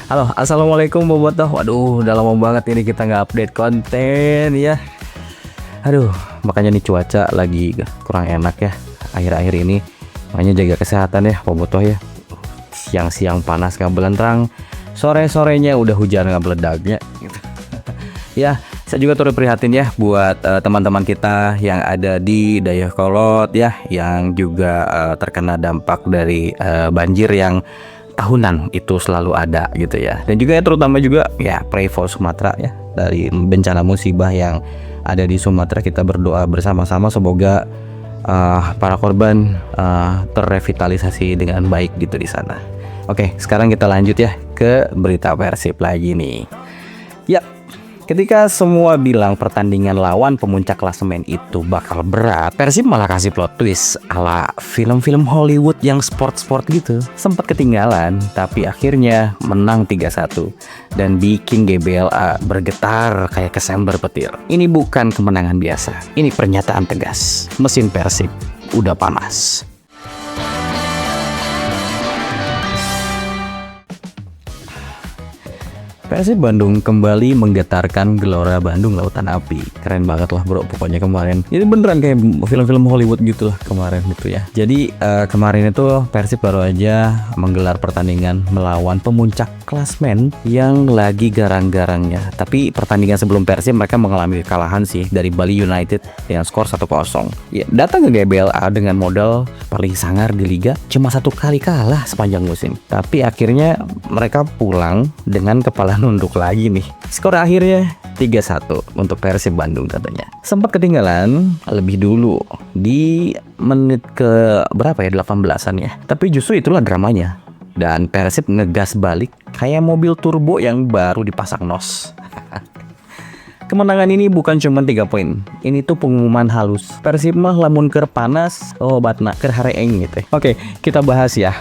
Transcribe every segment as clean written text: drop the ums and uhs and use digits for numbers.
Halo, assalamualaikum bobotoh. Waduh, udah lama banget ini kita nggak update konten ya. Aduh, makanya nih cuaca lagi kurang enak ya akhir-akhir ini. Makanya jaga kesehatan ya bobotoh ya. Siang-siang panas nggak belentrang, sore-sorenya udah hujan nggak beledaknya. Gitu. Ya, saya juga turut prihatin ya buat teman-teman kita yang ada di Dayakolot ya, yang juga terkena dampak dari banjir yang tahunan itu selalu ada gitu ya. Dan juga ya terutama juga ya pray for Sumatera ya, dari bencana musibah yang ada di Sumatera. Kita berdoa bersama-sama semoga para korban terrevitalisasi dengan baik gitu di sana. Oke, sekarang kita lanjut ya ke berita Persib lagi nih. Ya, ketika semua bilang pertandingan lawan pemuncak klasemen itu bakal berat, Persib malah kasih plot twist ala film-film Hollywood yang sport-sport gitu. Sempat ketinggalan, tapi akhirnya menang 3-1 dan bikin GBLA bergetar kayak kesember petir. Ini bukan kemenangan biasa, ini pernyataan tegas. Mesin Persib udah panas. Persib Bandung kembali menggetarkan Gelora Bandung Lautan Api. Keren banget lah bro, pokoknya kemarin. Ini beneran kayak film-film Hollywood gitu lah kemarin gitu ya. Jadi kemarin itu Persib baru aja menggelar pertandingan melawan pemuncak klasmen yang lagi garang-garangnya. Tapi pertandingan sebelum Persib mereka mengalami kekalahan sih dari Bali United dengan skor 1-0. Ya, datang ke GBLA dengan modal paling sangar di liga, cuma 1 kali kalah sepanjang musim. Tapi akhirnya mereka pulang dengan kepala nunduk lagi nih. Skor akhirnya 3-1 untuk Persib Bandung katanya. Sempat ketinggalan lebih dulu di menit ke berapa ya, 18-an ya. Tapi justru itulah dramanya. Dan Persib ngegas balik kayak mobil turbo yang baru dipasang nos. Kemenangan ini bukan cuma 3 poin. Ini tuh pengumuman halus. Persib mah lamun keur panas, oh batna keur hareeng gitu. Oke, kita bahas ya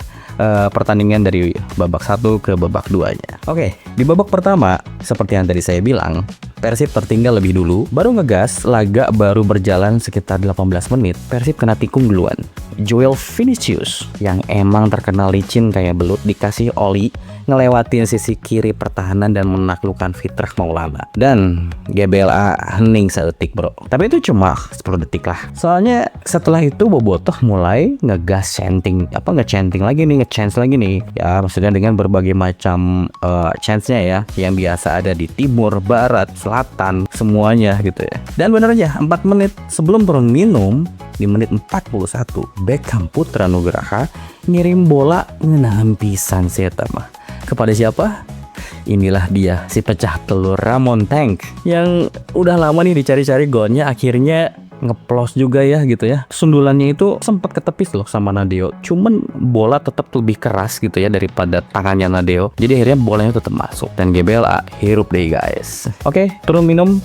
pertandingan dari babak 1 ke babak 2-nya. Oke, di babak pertama seperti yang tadi saya bilang, Persib tertinggal lebih dulu, baru ngegas, laga baru berjalan sekitar 18 menit, Persib kena tikung duluan. Joel Vinicius yang emang terkenal licin kayak belut dikasih oli, ngelewatin sisi kiri pertahanan dan menaklukkan Fitrah Maulana. Dan GBLA hening seetik bro. Tapi itu cuma 10 detik lah. Soalnya setelah itu Bobotoh mulai ngegas nge-chanting lagi nih. Ya maksudnya dengan berbagai macam chance-nya ya, yang biasa ada di timur, barat, selatan, semuanya gitu ya. Dan bener aja 4 menit sebelum turun minum, di menit 41 Beckham Putra Nugraha ngirim bola ngenahan pisan seta mah. Kepada siapa? Inilah dia si pecah telur Ramon Tank yang udah lama nih dicari-cari golnya, akhirnya ngeplos juga ya gitu ya. Sundulannya itu sempat ketepis loh sama Nadeo, cuman bola tetap lebih keras gitu ya daripada tangannya Nadeo, jadi akhirnya bolanya tetap masuk dan GBLA hirup deh guys. Oke, turun minum,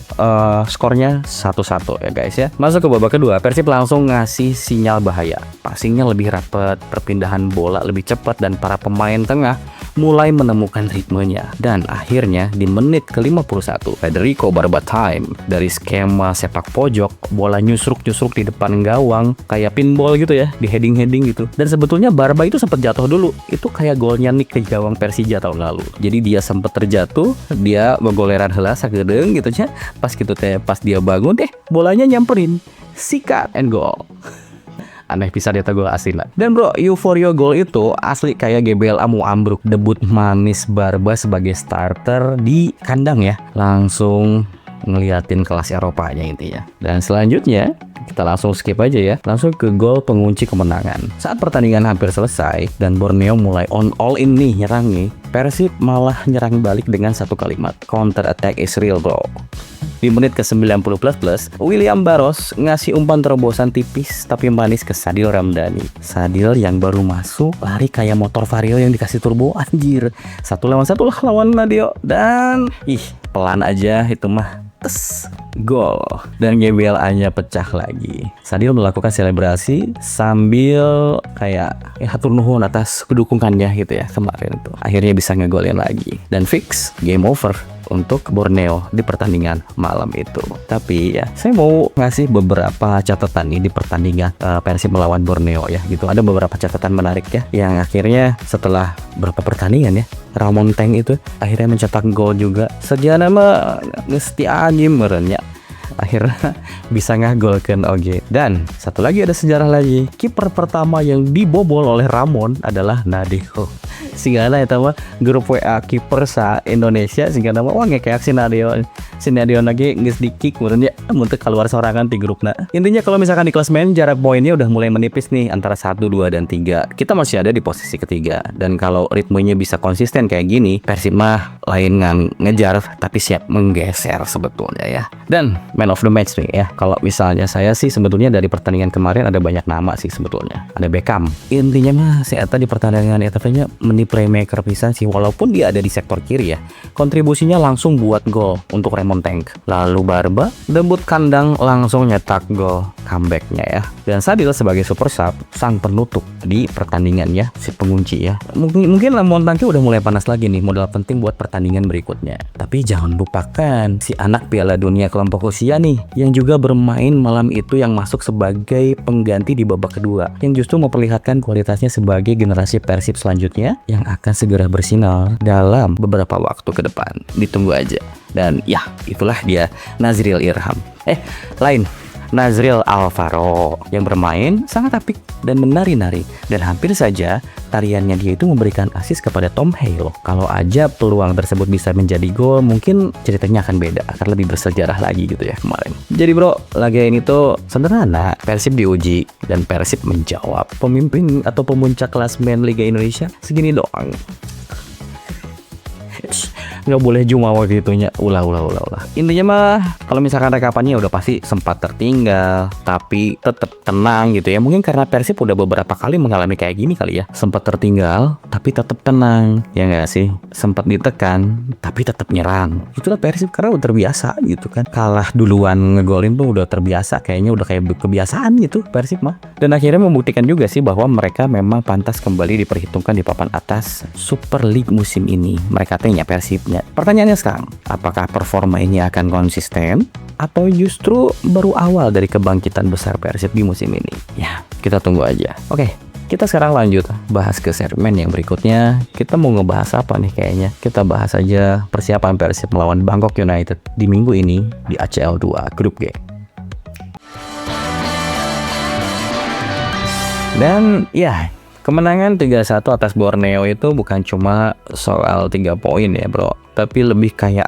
skornya 1-1 ya guys ya. Masuk ke babak kedua, Persib langsung ngasih sinyal bahaya. Passingnya lebih rapat, perpindahan bola lebih cepat, dan para pemain tengah mulai menemukan ritmenya. Dan akhirnya di menit ke-51 Federico Barbatime dari skema sepak pojok, bola nyusruk di depan gawang kayak pinball gitu ya, di heading gitu. Dan sebetulnya Barba itu sempat jatuh dulu, itu kayak golnya Nick ke gawang Persija tahun lalu. Jadi dia sempat terjatuh, dia begoleran heula sagedeng gitu nya. Pas gitu teh, pas dia bangun bolanya nyamperin, sikat and goal. Aneh bisa dia gol aslinya. Dan bro, euforia gol itu asli kayak GBLA mau ambruk. Debut manis Barba sebagai starter di kandang ya, langsung ngeliatin kelas Eropanya intinya. Dan selanjutnya kita langsung skip aja ya, langsung ke gol pengunci kemenangan. Saat pertandingan hampir selesai dan Borneo mulai all in nih nyerang nih, Persib malah nyerang balik dengan satu kalimat, counter attack is real bro. Di menit ke-90++, William Barros ngasih umpan terobosan tipis tapi manis ke Sadil Ramdhani. Sadil yang baru masuk lari kayak motor Vario yang dikasih turbo, anjir. 1-1 lah lawan Nadeo. Dan pelan aja itu mah, gol. Dan GBLA-nya pecah lagi. Sadil melakukan selebrasi sambil kayak hatur nuhun atas kedukungannya gitu ya kemarin tuh. Akhirnya bisa ngegolin lagi. Dan fix game over untuk Borneo di pertandingan malam itu. Tapi ya, saya mau ngasih beberapa catatan nih di pertandingan Persib melawan Borneo ya gitu. Ada beberapa catatan menarik ya, yang akhirnya setelah berapa pertandingan ya, Ramon Tank itu akhirnya mencetak gol juga. Sejana mah ngesti anjing merenya, akhirnya bisa ngagolkan oge. Dan satu lagi, ada sejarah lagi, kiper pertama yang dibobol oleh Ramon adalah Nadeo. Sehingga itu mah grup WA kiper sa Indonesia, sehingga nama wah kayak si Nadeo lagi geus di kick kemudian muntah keluar sorangan di grupna. Intinya kalau misalkan di klasemen jarak poinnya udah mulai menipis nih antara 1, 2 dan 3. Kita masih ada di posisi ketiga, dan kalau ritmenya bisa konsisten kayak gini, Persib mah lain ngejar tapi siap menggeser sebetulnya ya. Dan man of the match nih ya, kalau misalnya saya sih sebetulnya dari pertandingan kemarin ada banyak nama sih sebetulnya. Ada Beckham. Intinya mah si Eta di pertandingan etapnya meni playmaker pisan sih, walaupun dia ada di sektor kiri ya. Kontribusinya langsung buat gol untuk Ramon Tank. Lalu Barba debut kandang langsung nyetak gol comebacknya ya. Dan Sadil sebagai super sub, sang penutup di pertandingan ya, si pengunci ya. Mungkin Ramon Tank udah mulai panas lagi nih, modal penting buat pertandingan berikutnya. Tapi jangan lupakan si anak Piala Dunia kelompok usia nih, yang juga bermain malam itu, yang masuk sebagai pengganti di babak kedua, yang justru memperlihatkan kualitasnya sebagai generasi Persib selanjutnya yang akan segera bersinar dalam beberapa waktu ke depan. Ditunggu aja. Dan ya, itulah dia Nazril Irham. Lain Nazril Alvaro yang bermain sangat apik dan menari-nari, dan hampir saja tariannya dia itu memberikan asis kepada Tom Hale. Kalau aja peluang tersebut bisa menjadi gol, mungkin ceritanya akan beda, akan lebih bersejarah lagi gitu ya kemarin. Jadi bro, laga ini tuh sederhana, Persib diuji dan Persib menjawab. Pemimpin atau pemuncak klasemen Liga Indonesia segini doang. Nggak boleh jumawa gitunya, ulah. Intinya mah kalau misalkan rekapannya udah pasti sempat tertinggal tapi tetap tenang gitu ya. Mungkin karena Persib udah beberapa kali mengalami kayak gini kali ya, sempat tertinggal tapi tetap tenang, ya nggak sih? Sempat ditekan tapi tetap nyerang. Itulah Persib, karena udah terbiasa gitu kan, kalah duluan ngegolin tuh udah terbiasa, kayaknya udah kayak kebiasaan gitu Persib mah. Dan akhirnya membuktikan juga sih bahwa mereka memang pantas kembali diperhitungkan di papan atas Super League musim ini. Mereka tanya Persibnya. Pertanyaannya sekarang, apakah performa ini akan konsisten atau justru baru awal dari kebangkitan besar Persib di musim ini? Ya, kita tunggu aja. Oke, kita sekarang lanjut bahas ke segmen yang berikutnya. Kita mau ngebahas apa nih kayaknya? Kita bahas aja persiapan Persib melawan Bangkok United di minggu ini di ACL 2 Grup G. Dan ya, kemenangan 3-1 atas Borneo itu bukan cuma soal 3 poin ya bro, tapi lebih kayak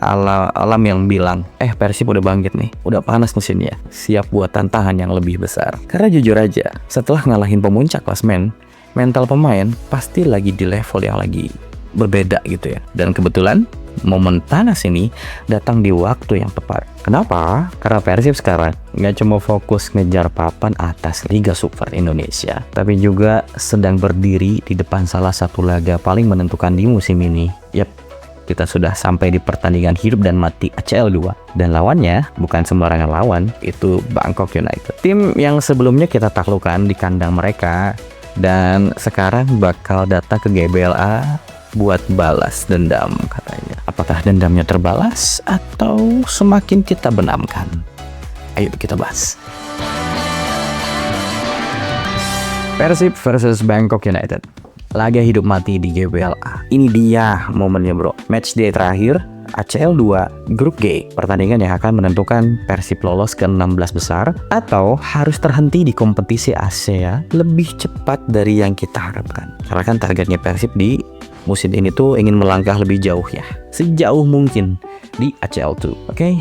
alam yang bilang, Persib udah bangkit nih, udah panas mesinnya, siap buat tantangan yang lebih besar. Karena jujur aja, setelah ngalahin pemuncak klasemen, mental pemain pasti lagi di level yang lagi berbeda gitu ya. Dan kebetulan momen panas ini datang di waktu yang tepat. Kenapa? Karena Persib sekarang nggak cuma fokus ngejar papan atas Liga Super Indonesia, tapi juga sedang berdiri di depan salah satu laga paling menentukan di musim ini. Yap, kita sudah sampai di pertandingan hidup dan mati ACL 2. Dan lawannya bukan sembarangan lawan, itu Bangkok United. Tim yang sebelumnya kita taklukkan di kandang mereka, dan sekarang bakal datang ke GBLA buat balas dendam katanya. Apakah dendamnya terbalas atau semakin kita benamkan? Ayo kita bahas. Persib versus Bangkok United, laga hidup mati di GBLA. Ini dia momennya bro, match day terakhir ACL 2 Grup G, pertandingan yang akan menentukan Persib lolos ke 16 besar atau harus terhenti di kompetisi Asia lebih cepat dari yang kita harapkan. Karena kan targetnya Persib di musim ini tuh ingin melangkah lebih jauh ya, sejauh mungkin di ACL 2. Oke.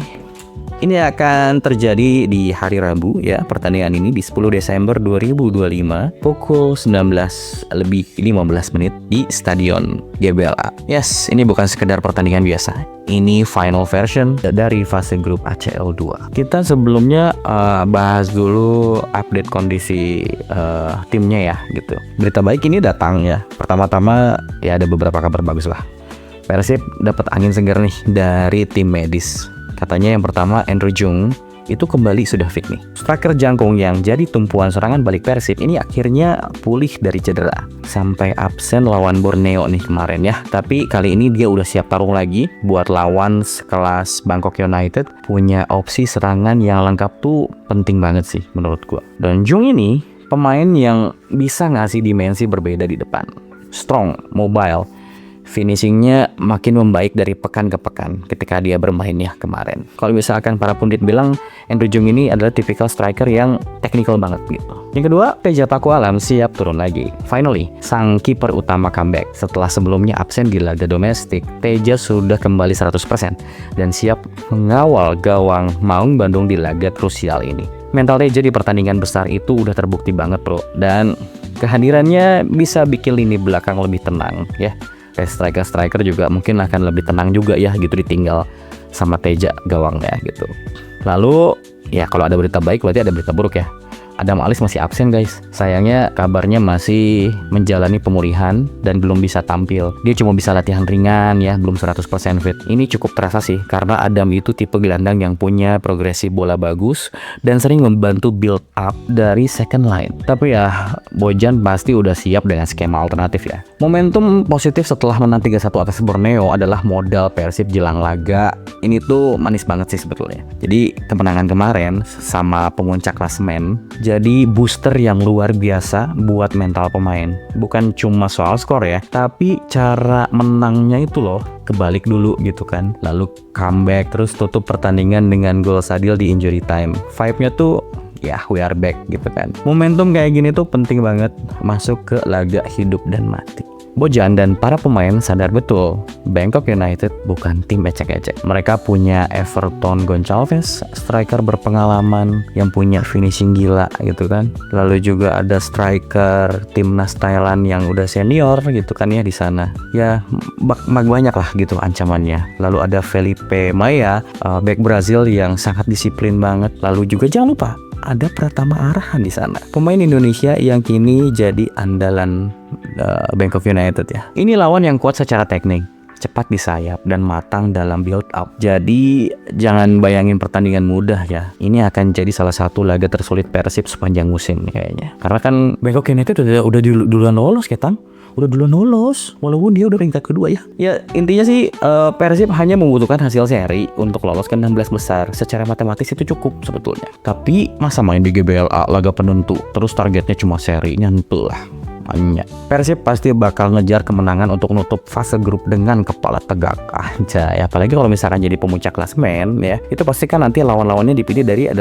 Ini akan terjadi di hari Rabu ya, pertandingan ini di 10 Desember 2025 pukul 19:15 di Stadion GBLA. Yes, ini bukan sekedar pertandingan biasa. Ini final version dari fase grup ACL 2. Kita sebelumnya bahas dulu update kondisi timnya ya gitu. Berita baik ini datang ya. Pertama-tama ya ada beberapa kabar bagus lah. Persib dapat angin segar nih dari tim medis. Katanya yang pertama Andrew Jung itu kembali sudah fit nih. Striker jangkung yang jadi tumpuan serangan balik Persib ini akhirnya pulih dari cedera. Sampai absen lawan Borneo nih kemarin ya. Tapi kali ini dia udah siap tarung lagi buat lawan sekelas Bangkok United. Punya opsi serangan yang lengkap tuh penting banget sih menurut gua. Dan Jung ini pemain yang bisa ngasih dimensi berbeda di depan. Strong, mobile, finishingnya makin membaik dari pekan ke pekan ketika dia bermain ya kemarin. Kalau misalkan para pundit bilang Andrew Jung ini adalah tipikal striker yang technical banget gitu. Yang kedua, Teja Paku Alam siap turun lagi. Finally, sang kiper utama comeback. Setelah sebelumnya absen di laga domestik, Teja sudah kembali 100% dan siap mengawal gawang Maung Bandung di laga krusial ini. Mental Teja di pertandingan besar itu udah terbukti banget bro, dan kehadirannya bisa bikin lini belakang lebih tenang ya. Kayak striker-striker juga mungkin akan lebih tenang juga ya gitu ditinggal sama Teja gawangnya gitu. Lalu ya kalau ada berita baik berarti ada berita buruk ya. Adam Alis masih absen guys. Sayangnya kabarnya masih menjalani pemulihan dan belum bisa tampil. Dia cuma bisa latihan ringan ya, belum 100% fit. Ini cukup terasa sih karena Adam itu tipe gelandang yang punya progresi bola bagus dan sering membantu build up dari second line. Tapi ya Bojan pasti udah siap dengan skema alternatif ya. Momentum positif setelah menang 3-1 atas Borneo adalah modal Persib jelang laga. Ini tuh manis banget sih sebetulnya. Jadi kemenangan kemarin sama pemuncak klasemen jadi booster yang luar biasa buat mental pemain. Bukan cuma soal skor ya, tapi cara menangnya itu loh. Kebalik dulu gitu kan, lalu comeback, terus tutup pertandingan dengan gol Sadil di injury time. Vibe-nya tuh ya we are back gitu kan. Momentum kayak gini tuh penting banget masuk ke laga hidup dan mati. Bojan dan para pemain sadar betul Bangkok United bukan tim ecek-ecek. Mereka punya Everton Gonçalves, striker berpengalaman yang punya finishing gila gitu kan. Lalu juga ada striker timnas Thailand yang udah senior gitu kan ya di sana. Ya banyak lah gitu ancamannya. Lalu ada Felipe Maya, back Brazil yang sangat disiplin banget. Lalu juga jangan lupa ada Pratama Arahan di sana. Pemain Indonesia yang kini jadi andalan Bangkok United ya. Ini lawan yang kuat secara teknik, cepat di sayap dan matang dalam build up. Jadi jangan bayangin pertandingan mudah ya. Ini akan jadi salah satu laga tersulit Persib sepanjang musim nih kayaknya. Karena kan Bangkok United udah duluan lolos Ketang. Udah duluan lolos, walaupun dia udah peringkat kedua ya. Ya intinya sih Persib hanya membutuhkan hasil seri untuk lolos ke 16 besar. Secara matematis itu cukup sebetulnya. Tapi masa main di GBLA laga penentu, terus targetnya cuma seri, nyantul lah. Banyak. Persib pasti bakal ngejar kemenangan untuk nutup fase grup dengan kepala tegak aja. Ya, apalagi kalau misalkan jadi pemuncak klasemen ya, itu pasti kan nanti lawan-lawannya dipilih dari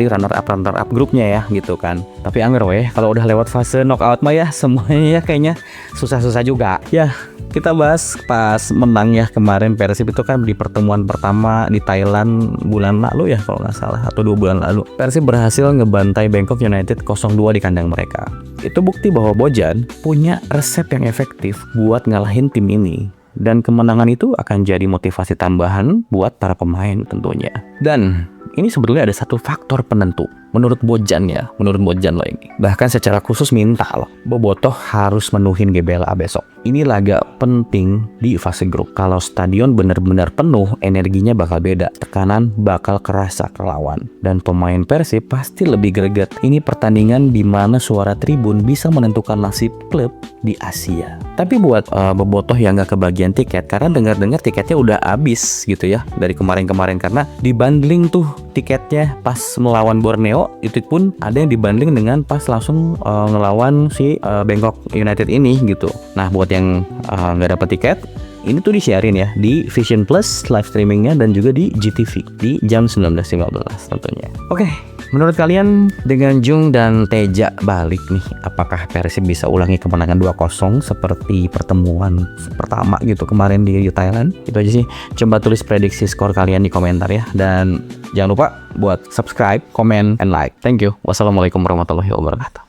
runner up grupnya ya gitu kan. Tapi anggar weh kalau udah lewat fase knockout mah ya semuanya ya kayaknya susah-susah juga. Ya, kita bahas pas menang ya kemarin Persib itu kan di pertemuan pertama di Thailand bulan lalu ya kalau nggak salah, atau 2 bulan lalu. Persib berhasil ngebantai Bangkok United 0-2 di kandang mereka. Itu bukti bahwa Bojan punya resep yang efektif buat ngalahin tim ini. Dan kemenangan itu akan jadi motivasi tambahan buat para pemain tentunya. Dan ini sebetulnya ada satu faktor penentu menurut Bojan ya, menurut Bojan loh ini. Bahkan secara khusus minta loh, Bobotoh harus menuhin GBLA besok. Ini laga penting di fase grup. Kalau stadion benar-benar penuh, energinya bakal beda. Tekanan bakal kerasa ke lawan. Dan pemain Persib pasti lebih greget. Ini pertandingan di mana suara tribun bisa menentukan nasib klub di Asia. Tapi buat Bobotoh yang gak kebagian tiket, karena dengar-dengar tiketnya udah habis gitu ya dari kemarin-kemarin, karena dibundling tuh tiketnya pas melawan Borneo, itu pun ada yang dibanding dengan pas langsung ngelawan si Bangkok United ini gitu. Nah buat yang nggak dapat tiket, ini tuh disiarin ya di Vision Plus live streamingnya dan juga di GTV di jam 19.15 tentunya. Oke, menurut kalian dengan Jung dan Teja balik nih, apakah Persib bisa ulangi kemenangan 2-0 seperti pertemuan pertama gitu kemarin di Thailand? Itu aja sih. Coba tulis prediksi skor kalian di komentar ya. Dan jangan lupa buat subscribe, comment, and like. Thank you. Wassalamualaikum warahmatullahi wabarakatuh.